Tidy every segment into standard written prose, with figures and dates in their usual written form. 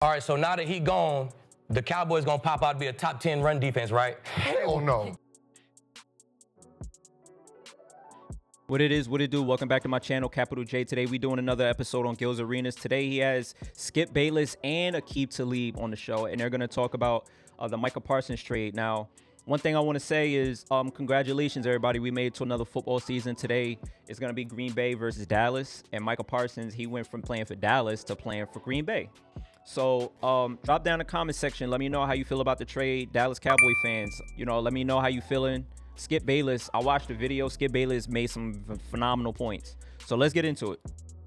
All right, so now that he gone, the Cowboys gonna pop out to be a top 10 run defense, right? Hell no. What it is, what it do? Welcome back to my channel, Capital J. Today we doing another episode on Gil's Arenas. Today he has Skip Bayless and Aqib Talib on the show, and they're gonna talk about the MICAH Parsons trade. Now, one thing I want to say is congratulations, everybody. We made it to another football season. Today is gonna be Green Bay versus Dallas, and MICAH Parsons, he went from playing for Dallas to playing for Green Bay. So drop down in the comment section. Let me know how you feel about the trade. Dallas Cowboy fans, you know, let me know how you feeling. Skip Bayless, I watched the video. Skip Bayless made some phenomenal points. So let's get into it.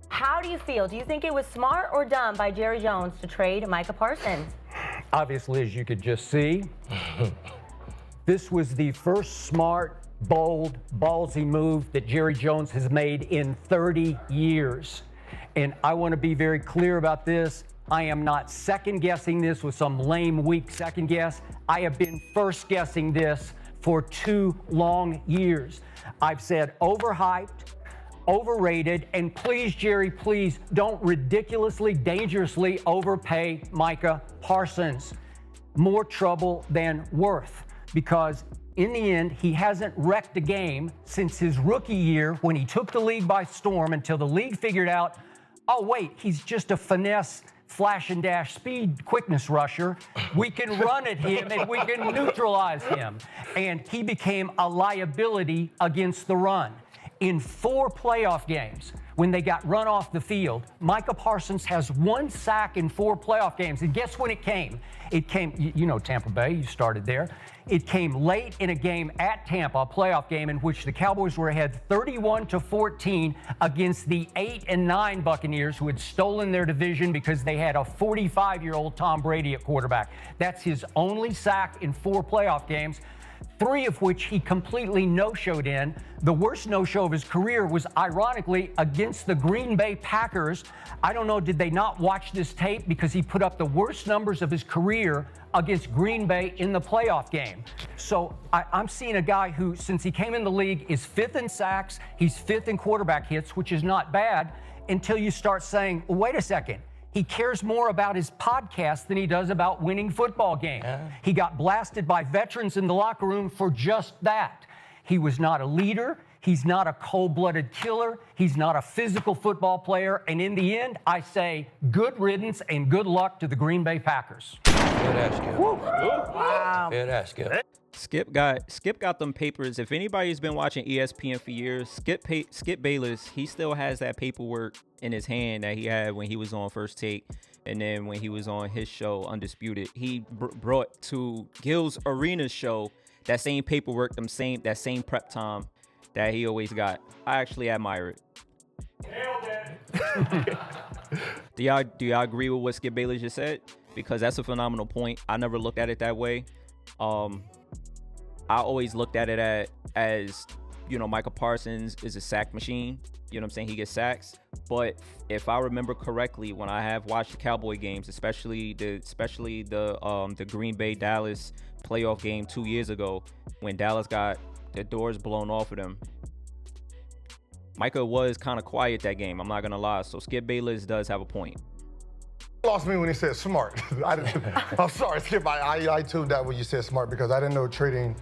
How do you feel? Do you think it was smart or dumb by Jerry Jones to trade MICAH Parsons? Obviously, as you could just see, this was the first smart, bold, ballsy move that Jerry Jones has made in 30 years. And I want to be very clear about this. I am not second guessing this with some lame, weak second guess. I have been first guessing this for 2 long years. I've said overhyped, overrated, and please, Jerry, please don't ridiculously, dangerously overpay MICAH Parsons. More trouble than worth, because in the end, he hasn't wrecked a game since his rookie year when he took the league by storm until the league figured out, oh wait, he's just a finesse flash and dash speed quickness rusher. We can run at him and we can neutralize him. And he became a liability against the run. In 4 playoff games, when they got run off the field, MICAH Parsons has 1 sack in 4 playoff games. And guess when it came? It came, you know, Tampa Bay, you started there. It came late in a game at Tampa, a playoff game in which the Cowboys were ahead 31-14 against the 8 and 9 Buccaneers, who had stolen their division because they had a 45-year-old Tom Brady at quarterback. That's his only sack in 4 playoff games, 3 of which he completely no-showed in. The worst no-show of his career was, ironically, against the Green Bay Packers. I don't know, did they not watch this tape? Because he put up the worst numbers of his career against Green Bay in the playoff game. So I'm seeing a guy who, since he came in the league, is 5th in sacks, he's 5th in quarterback hits, which is not bad, until you start saying, wait a second, he cares more about his podcast than he does about winning football games. He got blasted by veterans in the locker room for just that. He was not a leader. He's not a cold-blooded killer. He's not a physical football player. And in the end, I say good riddance and good luck to the Green Bay Packers. Good ass, Skip. Wow. Good ass, Skip. Skip got them papers. If anybody's been watching ESPN for years, Skip Bayless, he still has that paperwork in his hand that he had when he was on First Take, and then when he was on his show Undisputed. He brought to Gil's Arenas show that same paperwork, that same prep time that he always got. I actually admire it. Do y'all agree with what Skip Bayless just said? Because that's a phenomenal point. I never looked at it that way. I always looked at it as, you know, MICAH Parsons is a sack machine. You know what I'm saying? He gets sacks. But if I remember correctly, when I have watched the Cowboy games, especially the Green Bay Dallas playoff game 2 years ago, when Dallas got the doors blown off of them, MICAH was kind of quiet that game. I'm not gonna lie. So Skip Bayless does have a point. Lost me when he said smart. I'm sorry, Skip. I tuned out when you said smart because I didn't know trading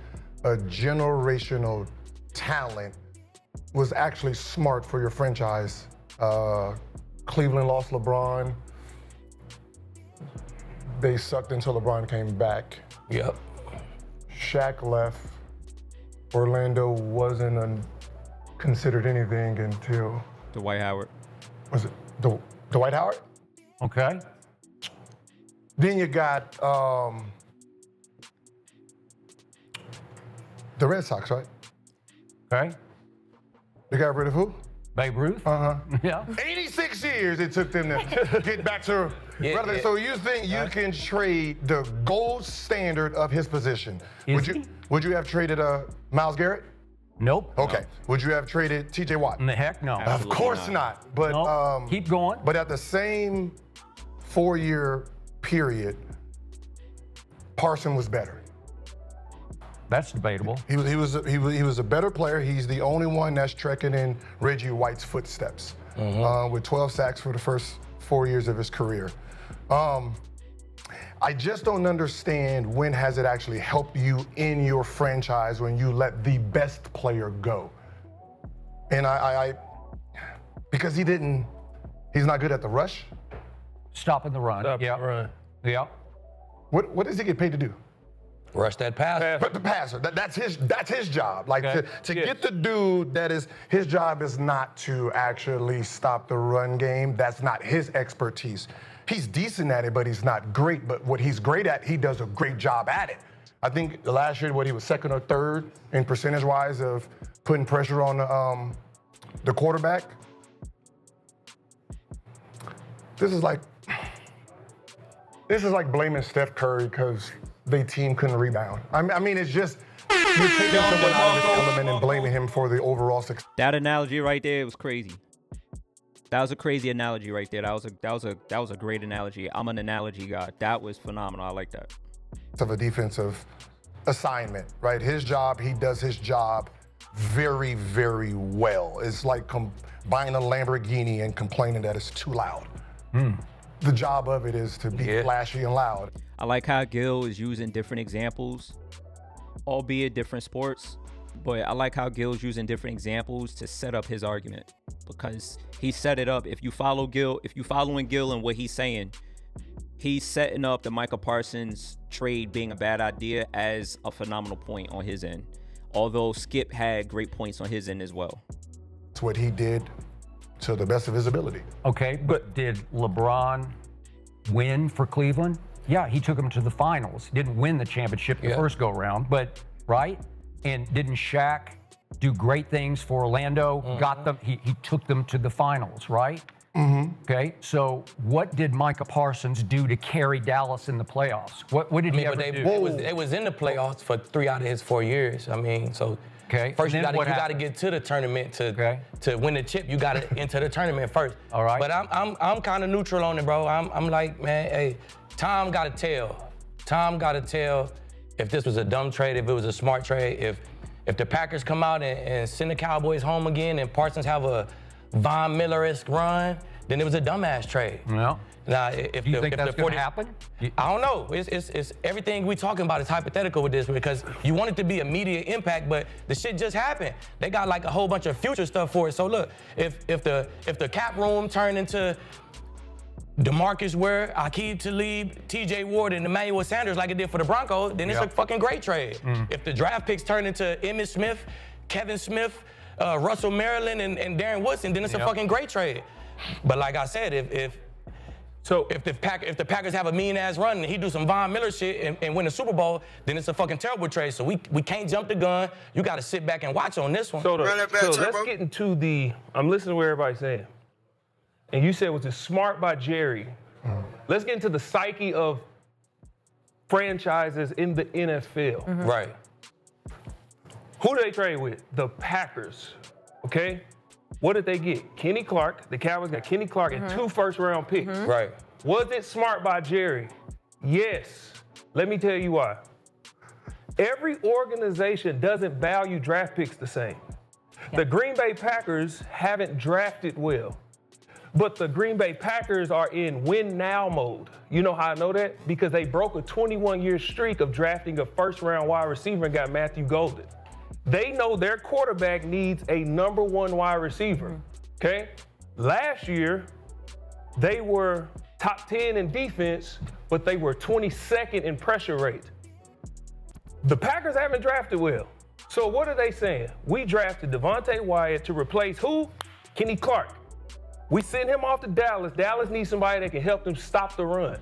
a generational talent was actually smart for your franchise. Cleveland lost LeBron. They sucked until LeBron came back. Yep. Shaq left. Orlando wasn't considered anything until... Dwight Howard. Was it Dwight Howard? Okay. Then you got the Red Sox, right? Okay. They got rid of who? Babe Ruth? Uh-huh. Yeah. 86 years it took them to get back to relevant. So you think you can trade the gold standard of his position? Would you have traded Myles Garrett? Nope. Okay. No. Would you have traded T.J. Watt? The heck no. Of course not. But Nope. Keep going. But at the same 4-year period, Parson was better. That's debatable. He was a better player. He's the only one that's trekking in Reggie White's footsteps with 12 sacks for the first 4 years of his career. I just don't understand when has it actually helped you in your franchise when you let the best player go. And because he's not good at the rush. Stopping the run. Run. Yeah. What does he get paid to do? Rush that pass. But the passer, that's his job. Like to get the dude that is, his job is not to actually stop the run game. That's not his expertise. He's decent at it, but he's not great. But what he's great at, he does a great job at it. I think last year, he was second or third in percentage-wise of putting pressure on the quarterback. This is like blaming Steph Curry because their team couldn't rebound. I mean, it's just you're taking someone out of his element and blaming him for the overall success. That analogy right there was crazy. That was a crazy analogy right there. That was a great analogy. I'm an analogy guy. That was phenomenal. I like that. Of a defensive assignment, right? His job, he does his job very, very well. It's like buying a Lamborghini and complaining that it's too loud. The job of it is to be flashy and loud. I like how Gil is using different examples, albeit different sports, but I like how Gil's using different examples to set up his argument, because he set it up. If you following Gil and what he's saying, he's setting up the MICAH Parsons trade being a bad idea as a phenomenal point on his end, although Skip had great points on his end as well. It's what he did to the best of his ability. Okay, but did LeBron win for Cleveland? Yeah, he took them to the finals. Didn't win the championship the first go round, but right? And didn't Shaq do great things for Orlando? Got them. He took them to the finals, right? Okay, so what did MICAH Parsons do to carry Dallas in the playoffs? What did he ever do? They was in the playoffs for 3 out of his 4 years. I mean, so first you got to get to the tournament to win the chip. You got to enter the tournament first. All right. But I'm kind of neutral on it, bro. I'm like, man, hey, Tom got to tell. Tom got to tell if this was a dumb trade, if it was a smart trade, if the Packers come out and send the Cowboys home again and Parsons have a Von Miller-esque run, then it was a dumbass trade. Yeah. Now, if Do you think that's going to happen? I don't know. It's everything we talking about is hypothetical with this, because you want it to be immediate impact, but the shit just happened. They got like a whole bunch of future stuff for it. So look, if the cap room turned into DeMarcus Ware, Aqib Talib, TJ Ward, and Emmanuel Sanders like it did for the Broncos, then it's a fucking great trade. If the draft picks turn into Emmitt Smith, Kevin Smith, Russell Maryland, and Darren Woodson, then it's a fucking great trade. But like I said, if the Packers have a mean-ass run and he do some Von Miller shit and win the Super Bowl, then it's a fucking terrible trade. So we can't jump the gun. You got to sit back and watch on this one. So let's get into I'm listening to what everybody's saying. And you said, was it smart by Jerry? Let's get into the psyche of franchises in the NFL. Right. Who do they trade with? The Packers, okay? What did they get? Kenny Clark. The Cowboys got Kenny Clark and 2 first-round picks. Right. Was it smart by Jerry? Yes. Let me tell you why. Every organization doesn't value draft picks the same. The Green Bay Packers haven't drafted well, but the Green Bay Packers are in win-now mode. You know how I know that? Because they broke a 21-year streak of drafting a first-round wide receiver and got Matthew Golden. They know their quarterback needs a number 1 wide receiver, okay? Last year, they were top 10 in defense, but they were 22nd in pressure rate. The Packers haven't drafted well. So what are they saying? We drafted Devontae Wyatt to replace who? Kenny Clark. We sent him off to Dallas. Dallas needs somebody that can help them stop the run.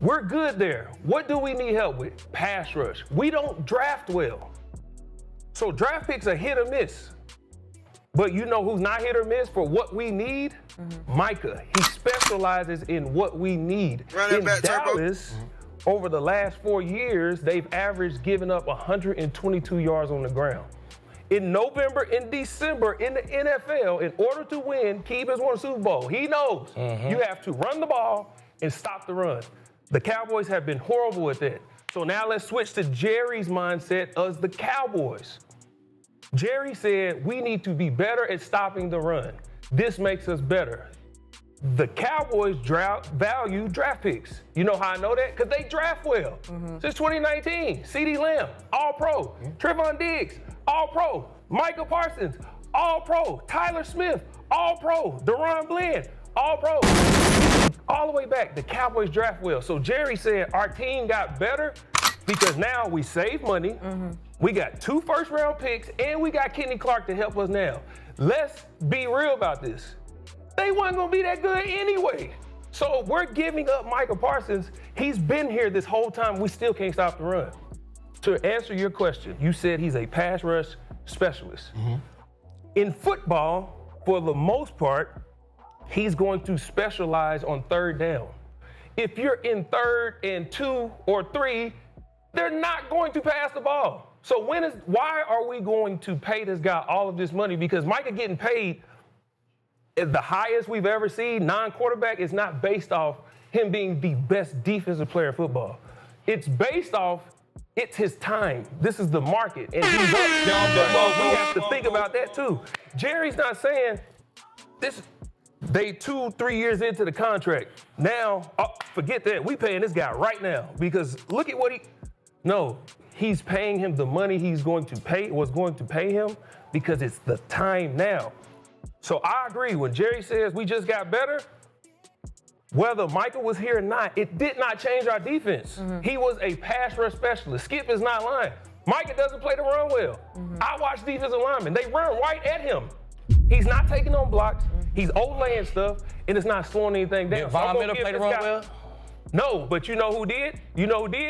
We're good there. What do we need help with? Pass rush. We don't draft well. So draft picks are hit or miss. But you know who's not hit or miss for what we need? MICAH. He specializes in what we need. In Dallas, over the last 4 years, they've averaged giving up 122 yards on the ground. In November and December in the NFL, in order to win, Aqib has won a Super Bowl. He knows you have to run the ball and stop the run. The Cowboys have been horrible at that. So now let's switch to Jerry's mindset as the Cowboys. Jerry said, we need to be better at stopping the run. This makes us better. The Cowboys value draft picks. You know how I know that? Because they draft well. Since 2019, CeeDee Lamb, All-Pro. Trevon Diggs, All-Pro. MICAH Parsons, All-Pro. Tyler Smith, All-Pro. Deron Bland, All-Pro. All the way back, the Cowboys draft well. So Jerry said our team got better because now we save money. We got 2 first-round picks, and we got Kenny Clark to help us now. Let's be real about this. They weren't gonna be that good anyway. So we're giving up MICAH Parsons. He's been here this whole time. We still can't stop the run. To answer your question, you said he's a pass rush specialist. In football, for the most part, he's going to specialize on 3rd down. If you're in 3rd and 2 or 3, they're not going to pass the ball. So why are we going to pay this guy all of this money? Because MICAH getting paid at the highest we've ever seen, non-quarterback, is not based off him being the best defensive player in football. It's based off, it's his time. This is the market, and he's up. So we have to think about that too. Jerry's not saying this. They 2-3 years into the contract. Now, forget that. We paying this guy right now because look at what he's paying him the money was going to pay him because it's the time now. So I agree when Jerry says we just got better, whether MICAH was here or not, it did not change our defense. He was a pass rush specialist. Skip is not lying. MICAH doesn't play the run well. I watch defensive linemen. They run right at him. He's not taking on blocks. He's overlaying stuff, and it's not slowing anything down. Did Von Miller play the run well? No, but you know who did?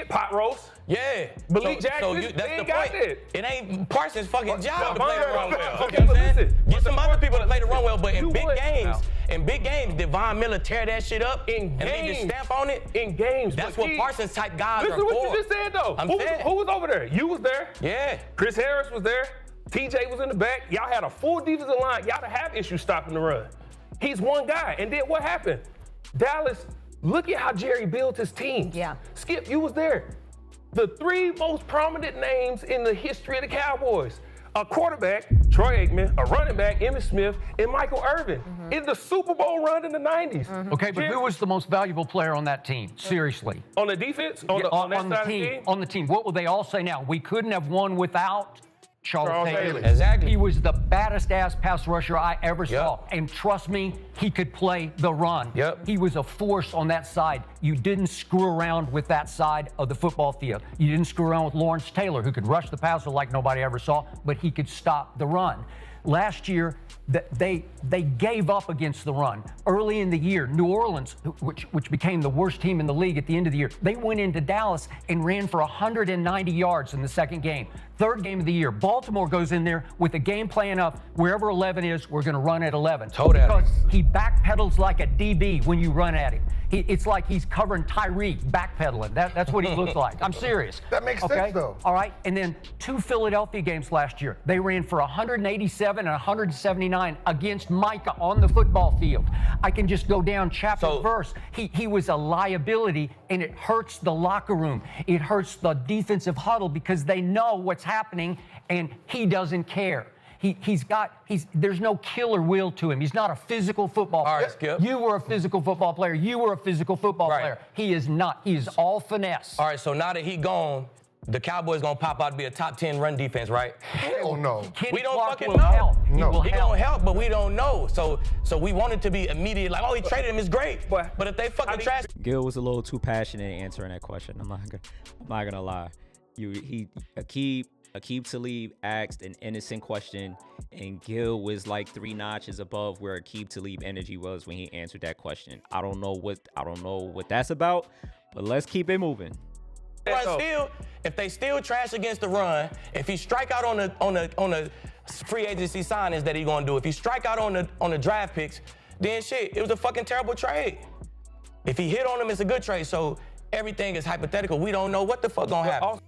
Pot roast. Yeah. Malik Jackson, that's they the ain't got point. that. It ain't Parsons' fucking job to Von play the Miller- run well. Okay, You know but what I'm saying? listen, Get some other people to play the run well, but in You big would. games, did Von Miller tear that shit up and leave his games. stamp on it? In games. That's but what Parsons type guys Listen are to for. what you just said, though. I'm Who saying. was over there? You was there. Yeah. Chris Harris was there. TJ was in the back. Y'all had a full defensive line. Y'all have issues stopping the run. He's one guy. And then what happened? Dallas, look at how Jerry built his team. Yeah. Skip, you was there. The 3 most prominent names in the history of the Cowboys. A quarterback, Troy Aikman, a running back, Emmitt Smith, and Michael Irvin in the Super Bowl run in the 90s. Okay, but who was the most valuable player on that team? Seriously. On the defense? On that on side the of the team. team? On the team. What will they all say now? We couldn't have won without Charles Taylor. Exactly. He was the baddest ass pass rusher I ever saw. And trust me, he could play the run. Yep. He was a force on that side. You didn't screw around with that side of the football field. You didn't screw around with Lawrence Taylor, who could rush the passer like nobody ever saw, but he could stop the run. Last year, they gave up against the run. Early in the year, New Orleans, which became the worst team in the league at the end of the year, they went into Dallas and ran for 190 yards in the second game. Third game of the year, Baltimore goes in there with a game plan of wherever 11 is, we're going to run at 11. Because he backpedals like a DB when you run at him. It's like he's covering Tyreek backpedaling. That's what he looks like. I'm serious. That makes sense, though. All right, and then 2 Philadelphia games last year. They ran for 187 and 179 against MICAH on the football field. I can just go down chapter and verse. He was a liability, and it hurts the locker room. It hurts the defensive huddle because they know what's happening, and he doesn't care. There's no killer will to him. He's not a physical football player. All right, Skip. You were a physical football player. You were a physical football player. He is not. He is all finesse. All right, so now that he gone, the Cowboys gonna pop out to be a top 10 run defense, right? Hell no. Kenny We don't Clark fucking will know. help. He will He help. gonna help, but we don't know. So we want it to be immediate, like, oh, he traded him, it's great. But if they fucking trash. Gil was a little too passionate answering that question. I'm not gonna lie. Aqib Talib asked an innocent question, and Gil was like 3 notches above where Aqib Talib energy was when he answered that question. I don't know what that's about, but let's keep it moving. If they still trash against the run, if he strike out on the free agency signings that he gonna do, if he strike out on the draft picks, then shit, it was a fucking terrible trade. If he hit on them, it's a good trade. So everything is hypothetical. We don't know what the fuck gonna happen.